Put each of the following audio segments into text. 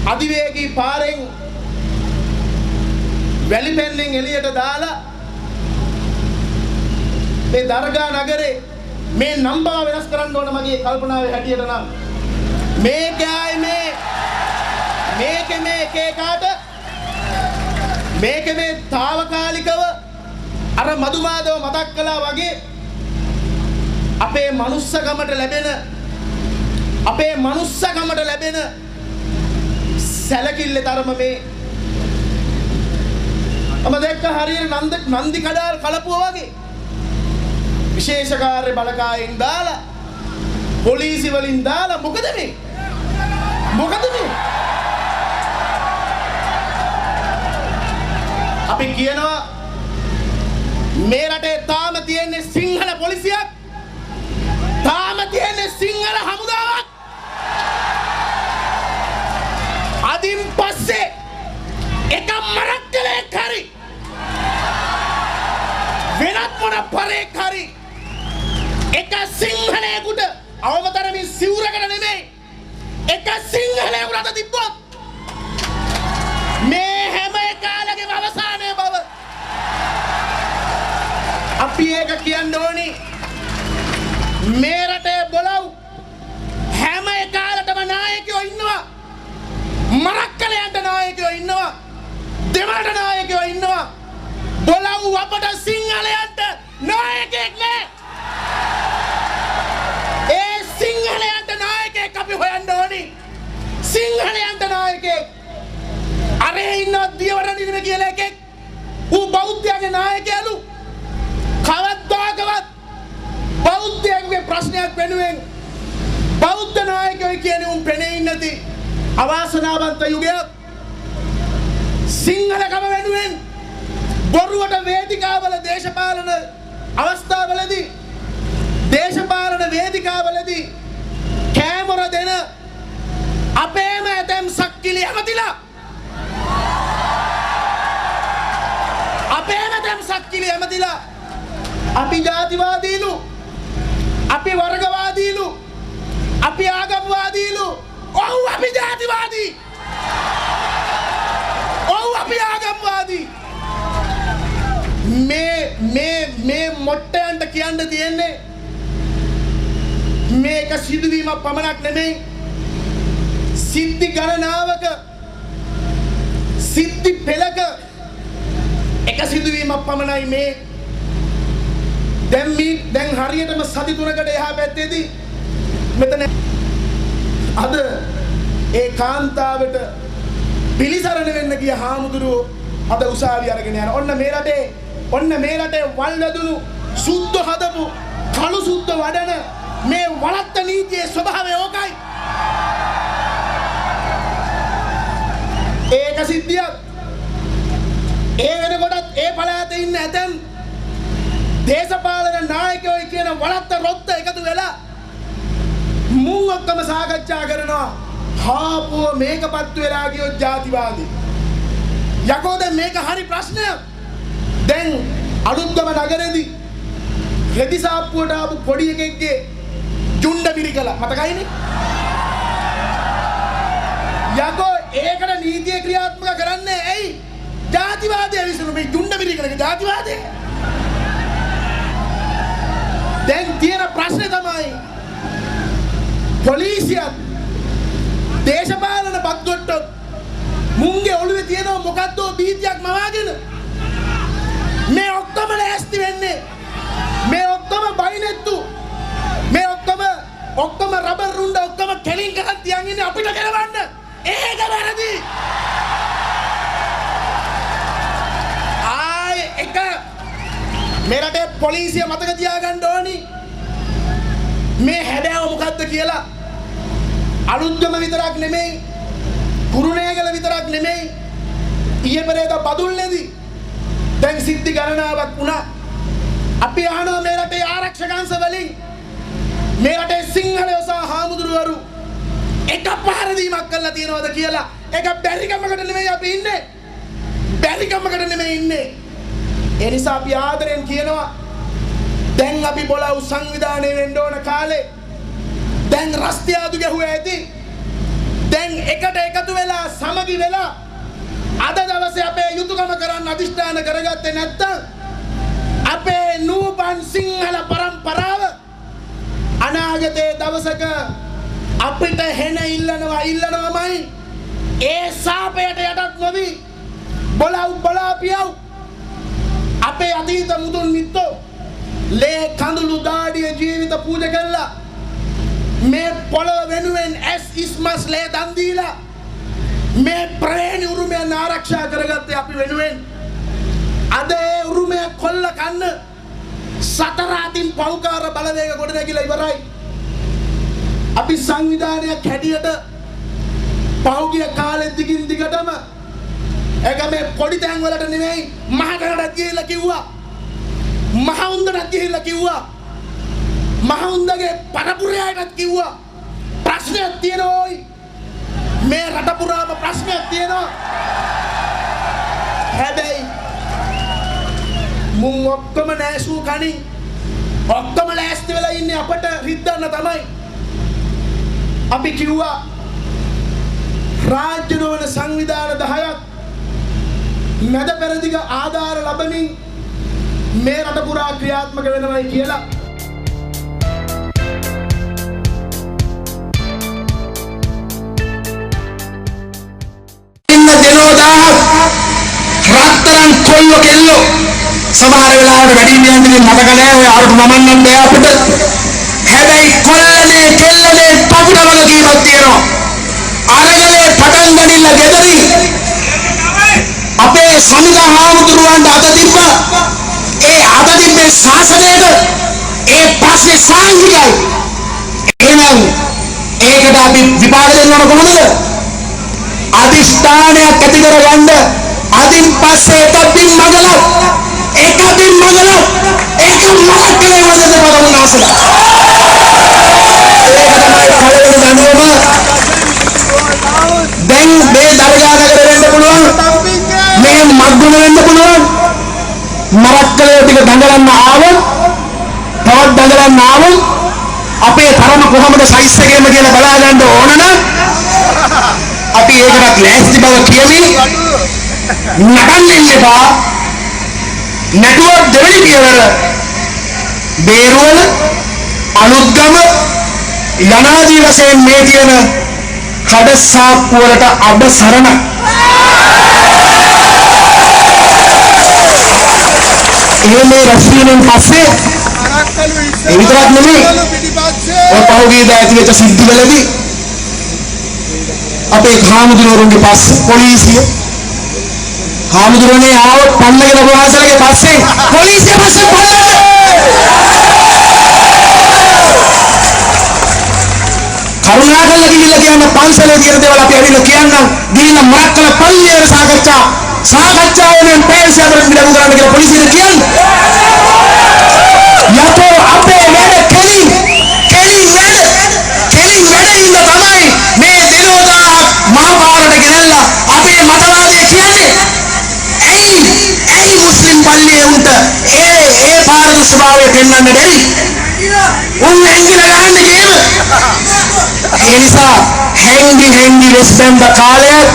අධිවේගී පාරෙන් වැලිපෙන්නෙන් එළියට දාලා මේ දර්ගා නගරේ මේ නම්බර වෙනස් කරන්න ඕන මගේ කල්පනාවේ හැටියට නම් මේකයි මේ එක එකාට මේ తాවකාලිකව අර මදුමාදව මතක් කළා වගේ අපේ මනුස්සකමට ලැබෙන සැලකිල්ල තරම මේ මම දැක්ක හරියට නන්දි කඩාල් කලපුවා වගේ විශේෂ කාර්ය බලකායෙන් දාලා පොලිසිය වලින් දාලා මොකද මේ අපි කියනවා මේ රටේ තාම තියෙන්නේ සිංහල පොලිසියක් තාම තියෙන්නේ සිංහල හමුදාවක් අදින් පස්සේ එක මරක්කලෙක් හරි වෙනත් මොන පරෙක් හරි එක සිංහලයෙකුට අවමතරමින් සිවුරකට නෙමෙයි එක සිංහලයෙකුට අත තිබ්බොත් මේ හැම එකාලගේම අවසානය බව අපි ඒක කියන්න ඕනි මේ රටේ බලව් හැම එකාලටම නායකයෝ ඉන්නවා මරක්කලයන්ට නායකයෝ ඉන්නවා දෙමළට නායකයෝ ඉන්නවා බලව් අපට සිංහලයන්ට නායකයෙක් නෑ ඒ සිංහලයන්ට නායකයෙක් අපි හොයන්න ඕනි සිංහලයන්ට නායකයෙක් අරේ ඉන්න දියවඩනින කියලා එකෙක් ඌ බෞද්ධයාගේ නායකයලු කවදාකවත් බෞද්ධයෙක්ගේ ප්‍රශ්නයක් වෙනුවෙන් බෞද්ධ නායකයෝ කියන්නේ උන් පෙනේ නැති අවාසනාවන්ත යුගයක් සිංහලකම වෙනුවෙන් බොරුවට වේදිකාවල දේශපාලන අවස්ථාවලදී දේශපාලන වේදිකාවලදී කැමර දෙන අපේම ඇතම් සක්කිලි ඇමතිලා අපි ජාතිවාදීලු අපි වර්ගවාදීලු අපි ආගම්වාදීලු ඔව් අපි ජාතිවාදී ඔව් අපි ආගම්වාදී මේ මොට්ටයන්ට කියන්න තියෙන්නේ මේක සිදුවීමක් පමණක් නෙමෙයි සිද්ධි ගණනාවක සිද්ධි පෙළක එක සිදුවීමක් පමණයි මේ දැන් හරියටම සති 3කට එහා පැත්තේදී මෙතන අද ඒ කාන්තාවට පිළිසරණ වෙන්න ගිය හාමුදුරුවෝ අද උසාවිය අරගෙන යන ඔන්න මේ රටේ වල් වැදුණු සුද්ධ හදපු කළු සුද්ධ වඩන මේ වලත්ත නීතියේ ස්වභාවය ඕකයි ඒක සිද්ධියක් ඒ වෙනකොටත් ඒ පළාතේ ඉන්න ඇතම් දේශපාලන නායකයෝ කියන වලත්ත රොත්ත එකතු වෙලා මුන් ඔක්කොම සාකච්ඡා කරනවා හාපුව මේකපත් වෙලා ගියොත් ජාතිවාදී යකෝ දැන් මේක හරි ප්‍රශ්නයක් දැන් අලුත්ගම නගරේදී රෙදි සාප්පුවට ආපු පොඩි එකෙක්ගේ ජුණ්ඩ මිරිකලා මතකයිනේ යකෝ ඒකට නීතිය ක්‍රියාත්මක කරන්නේ ඇයි ජාතිවාදය විසිනු මේ ජුණ්ඩ මිරිකලගේ ජාතිවාදය දැන් තියෙන ප්‍රශ්නේ තමයි පොලිසියත් දේශපාලන බද්දොට්ටොත් මුන්ගේ ඔළුවේ තියෙනවා මොකද්ද බීතියක් මවාගෙන මේ ඔක්කොම ලෑස්ති වෙන්නේ මේ ඔක්කොම බයිනෙත්තු මේ ඔක්කොම රබර් රුණ්ඩ ඔක්කොම කෙලින් කරන් තියන් ඉන්නේ අපිට කෙලවන්න ඒක වැරදි ආයේ එක මේ රටේ පොලිසිය මතක තියාගන්න ඕනි මේ හැබෑව මොකද්ද කියලා අලුත්ගම විතරක් නෙමෙයි කුරුණෑගල විතරක් නෙමෙයි ඊයේ පෙරේදා බදුල්ලේදී දැන් සිද්ධි ගණනාවක් වුණා අපි අහනවා මේ රටේ ආරක්ෂකංශ වලින් මේ රටේ සිංහලයෝ සහ හාමුදුරුවරු එක පහරදීමක් කරලා තියනවද කියලා ඒක බැරිකමකට නෙමෙයි අපි ඉන්නේ බැරිකමකට නෙමෙයි ඉන්නේ ඒ නිසා අපි ආදරෙන් කියනවා දැන් අපි බලව සංවිධානය වෙන්න ඕන කාලේ දැන් රස්තියාදු ගැහුවා ඇති දැන් එකට එකතු වෙලා යුතුයකම කරන්න අධිෂ්ඨාන කරගත්තේ නැත්නම් අපේ නූපන් සිංහල පරම්පරාව අනාගතයේ දවසක අපිට හෙන ඉල්ලනවාමයි ඒ සාපයට යටත් නොවි බලාපියව අපේ අතීත මුතුන් මිත්තෝ ලේ කඳුළු දාඩිය ජීවිත පූජා කළා මේ පොළොව වෙනුවෙන් ඉස්මස් ලේ දන් දීලා මේ ප්‍රේණි උරුමය ආරක්ෂා කරගත්තේ අපි වෙනුවෙන් අද ඒ උරුමය කොල්ල කන්න සතර අතින් පෞකාර බලවේග ගොඩනැගිලා ඉවරයි අපි සංවිධානයක් හැටියට පහුගිය කාලෙ දිගින් දිගටම ඒක මේ පොඩි තැන් වලට නෙමෙයි මහකරටත් ගිහිල්ලා කිව්වා මහවුන්දටත් ගිහිල්ලා කිව්වා මහවුන්දගේ පරපුරයටත් කිව්වා ප්‍රශ්නයක් තියෙනෝයි මේ රට පුරාම ප්‍රශ්නයක් තියෙනවා හැබැයි මුන් ඔක්කොම නැසූ කණින් ඔක්කොම ලෑස්ති වෙලා ඉන්නේ අපට රිද්දන්න තමයි අපි කිව්වා රාජ්‍ය නොවන සංවිධාන 10ක් මැද පෙරදිග ආධාර ලැබමින් මේ රට පුරා ක්‍රියාත්මක වෙනවයි කියලා රත්තරන් කොල්ලෝ කෙල්ලෝ සමහර වෙලාවට වැඩිහිටියන්ගේ මතක නැහැ ඔය අරුත් නමන්නන් බෑ අපිට හැබැයි කොල්ලනේ කෙල්ලනේ පපුඩ වගකීමක් තියෙනවා අරගලේ පටන් ගනින්න ගෙදරින් අපේ සමිඳා හාමුදුරුවන්ට අත තිබ්බා ඒ අත තිබ්බේ ශාසනයට ඒ පස්සේ සාංගිකයි එහෙනම් ඒකට අපි විපාක දෙන්න ඕන කොහොමද අධිෂ්ඨානයක් ඇති කරගන්න අදින් පස්සේ එක බිම් මගලක් ඒක මලක් කලේ වදද බලන්න ආසලා ඒක තමයි කලේ දඬුවම දැන් මේ දරගා නගර වෙන්න පුළුවන් මේ මග්ගුණ වෙන්න පුළුවන් මරක්කලේ ටික දඟලන්න ආවොත් තවත් දඟලන්න ආවොත් අපේ තරම කොහොමද සයිස් එකේම කියලා බලා ගන්න ඕන නම් අපි ඒකටත් ලෑස්ති බව කියමි නටන්න එපා නැටුව දෙවෙනි පියවර බේරුවල අලුත්ගම යනාදී වශයෙන් මේ තියෙන කඩසාප්පු වලට අබසරණ මේ රැස්වීමෙන් පස්සේ ඒ විතරක් නෙමෙයි ඔය පහුගිය දා ඇති වෙච්ච සිද්ධිවලදී අපේ හාමුදුරුවන්ගේ පස්සේ පොලිසිය හාමුදුරුවනේ ආවොත් පන්නගෙන වහන්සේලාගේ පස්සේ පොලිසිය පස්සේ පන්නන්න කරුණාකරලා ගිහිල්ලා කියන්න පන්සලේ තියෙන දේවල් අපි ඇවිල්ලා කියන්නම් ගිහිල්ලා මරක්කල පල්ලියේ සාකච්ඡාවෙන් පේසි අතර පිටු කරන්න කියලා පොලිසියට කියන්න යතෝ අපේ වැඩ කෙලින් වැඩ ඉන්න තමයි මේ දිනෝදා මහපාරට ගෙනල්ලා අපේ මතවාදය කියන්නේ ඇයි මුස්ලිම් පල්ලියේ උන්ට ඒ පාරද ස්වභාවය පෙන්වන්න බැරි උන් ඇංගිලා ගන්න ගේම ඒ නිසා හැංගි වෙස්බැන්ද කාලයක්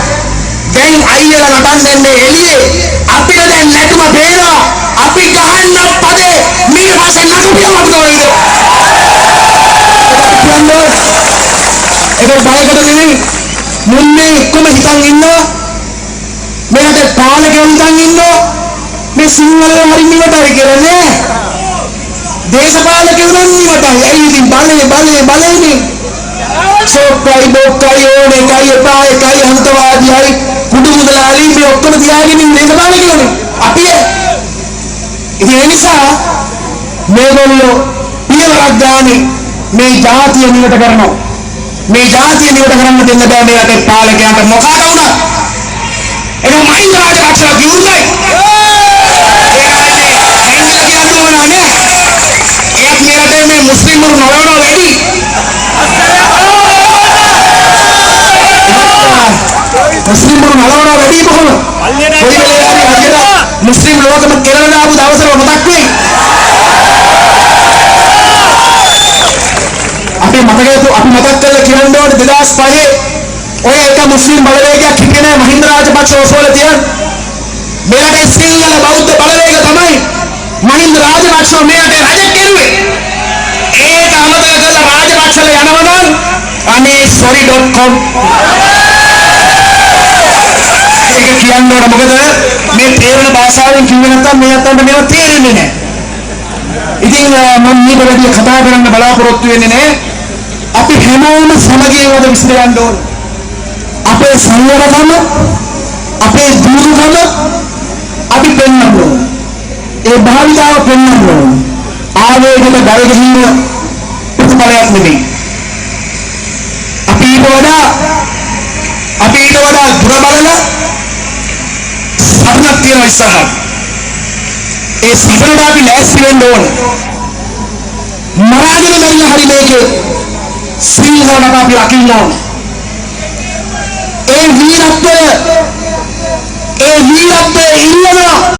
දැන් අයියලා නටන්නේ එළියේ අපිට දැන් නැටුම පේනවා අපි ගහන්න පදේ මීට පස්සේ නටුපියම අපිට වයිද ඒක බයකට නෙමෙයි මුන්නේ එක්කම හිතන් ඉන්නවා මේකට පාලකයෝ හිතන් ඉන්නවා මේ සිංහලේ හරි නිවටයි කියලා නෑ දේශපාලකයෝ නම් නිවටයි ඇයි ඉතින් බලේ සෝක්කයි බෝක්කයි ඕනේ එකයි එපා එකයි අන්තවාදීයි කුඩු මුදලාලි මේ ඔක්කොම තියාගෙන ඉන්න දේශපාලකයෝනේ අපි ඉතින් ඒ නිසා මේගොල්ලෝ පියවරක් ගානේ මේ ජාතිය නිවට කරනවා මේ ජාතිය නිවට කරන්න දෙන්න බෑ මේ රටේ පාලකයන්ට මොකද වුණා ඒක මහින්ද රාජපක්ෂලා කිව්වයි ඒත් මේ රටේ මේ මුස්ලිම්වරු නොවනවා වැඩි මුස්ලිම්වරු නලවනවා වැඩි කොහොමද කොයි වෙලාවෙ හරියට මුස්ලිම් ලෝකෙම කෙරණ දාපු දවසට මතක් වෙයි අපි මතක කරලා කියන්න ඕනේ 2005 ඔය එක මුස්ලිම් බලවේගයක් හිටියේ නෑ මහින්ද රාජපක්ෂ ඔසවල තියන මෙරටේ සිංහල බෞද්ධ බලවේග තමයි මහින්ද රාජපක්ෂ මෙරටේ රජ කෙරුවේ. ඒක අමතක කරලා රාජපක්ෂල යනවා නම් අනේ sorry.com ඒක කියන්න ඕන. මොකද මේ තේරෙන භාෂාවෙන් කිව්ව නැත්නම් මේ අතන්ට මේව තේරෙන්නේ නැහැ. ඉතින් මම මේක වැඩි කතා කරන්න බලාපොරොත්තු වෙන්නේ නැහැ. අපි හැමෝම සමගියව විශ්ල යන්න ඕන. අපේ සංවරකම, අපේ දුරුකම අපි පෙන්වන්න ඕන. ඒ භාවිතාව පෙන්වන්න ඕන. ආවේගයට ගලගහින ප්‍රතිඵලයක් නෙමෙයි. අපි ඊට වඩා දුර බලලා සරණක් තියෙන ඉස්සරහට. ඒ සරණට අපි ලෑස්ති වෙන්න ඕන. මරාගෙන මැරිලා හරි මේකේ සිංහලට අපි රකින්න ඕන. ඒ වීරත්වය ඉල්ලන